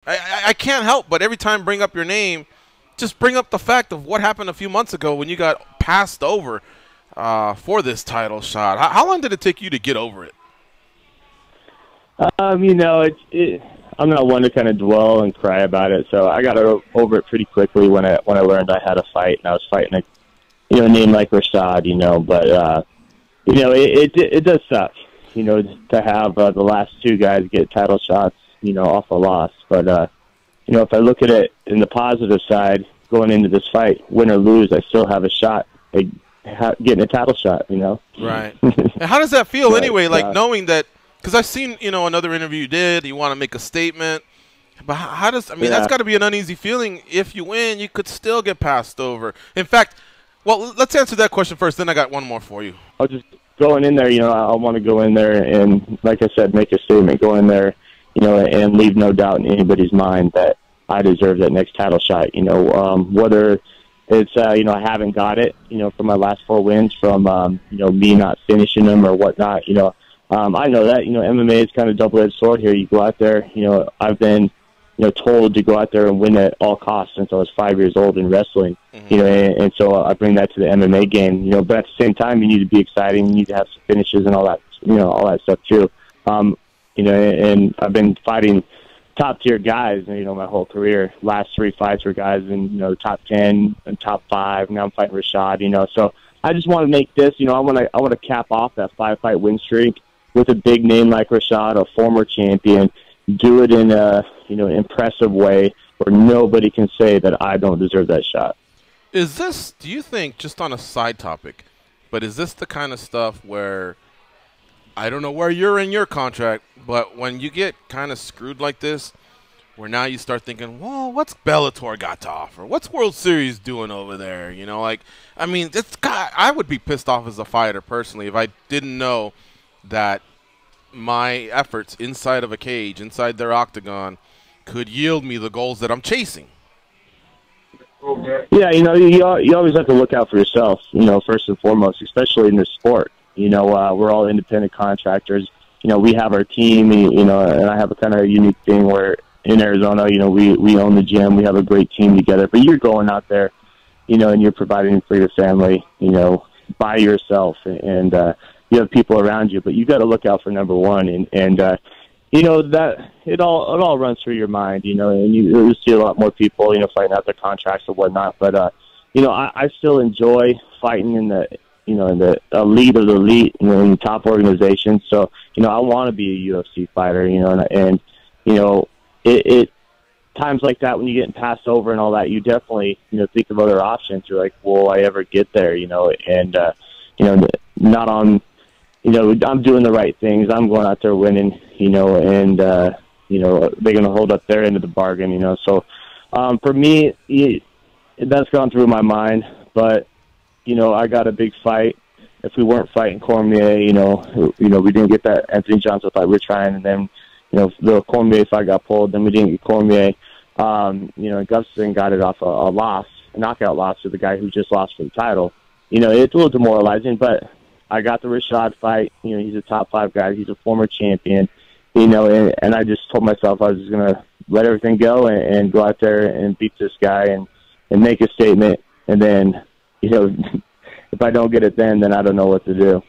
I can't help but every time bring up your name, just bring up the fact of what happened a few months ago when you got passed over for this title shot. How long did it take you to get over it? I'm not one to kind of dwell and cry about it, so I got over it pretty quickly when I learned I had a fight, and I was fighting a name like Rashad, but it does suck, to have the last two guys get title shots, off a loss. But if I look at it in the positive side, going into this fight, win or lose, I still have a shot at getting a title shot. Right. And how does that feel anyway? Like yeah. knowing that. Because I've seen, another interview you did. You want to make a statement. But how does – that's got to be an uneasy feeling. If you win, you could still get passed over. In fact, well, let's answer that question first. Then I got one more for you. I'll just going in there, I want to go in there and, like I said, make a statement. Go in there, and leave no doubt in anybody's mind that I deserve that next title shot. Whether it's, I haven't got it, from my last 4 wins from, me not finishing them or whatnot, I know that, MMA is kind of a double-edged sword here. You go out there, I've been, told to go out there and win at all costs since I was 5 years old in wrestling, and so I bring that to the MMA game, but at the same time, you need to be exciting. You need to have some finishes and all that, all that stuff too. And I've been fighting top-tier guys, my whole career. Last 3 fights were guys in, top 10 and top 5. Now I'm fighting Rashad, so I just want to make this, I want to cap off that 5-fight win streak with a big name like Rashad, a former champion, do it in a impressive way where nobody can say that I don't deserve that shot. Is this, do you think, just on a side topic, but is this the kind of stuff where, I don't know where you're in your contract, but when you get kind of screwed like this, where now you start thinking, well, what's Bellator got to offer? What's World Series doing over there? I would be pissed off as a fighter personally if I didn't know that my efforts inside of a cage, inside their octagon, could yield me the goals that I'm chasing. Yeah, you always have to look out for yourself, first and foremost, especially in this sport. We're all independent contractors. We have our team, and I have a kind of unique thing where in Arizona, we own the gym. We have a great team together. But you're going out there, and you're providing for your family, by yourself. And you have people around you, but you got to look out for number one, and that it all runs through your mind, and you see a lot more people, fighting out their contracts and whatnot. But I still enjoy fighting in the elite of the elite, in top organizations. So I want to be a UFC fighter, and it times like that when you're getting passed over and all that, you definitely think of other options. You're like, will I ever get there? And not on. I'm doing the right things. I'm going out there winning, and, they're going to hold up their end of the bargain, So for me, that's gone through my mind. But, I got a big fight. If we weren't fighting Cormier, we didn't get that Anthony Johnson fight we're trying. And then, the Cormier fight got pulled. Then we didn't get Cormier. Gustafsson got it off a knockout loss to the guy who just lost for the title. It's a little demoralizing, but I got the Rashad fight. He's a top 5 guy. He's a former champion. And I just told myself I was just going to let everything go and go out there and beat this guy and make a statement. And then, if I don't get it then I don't know what to do.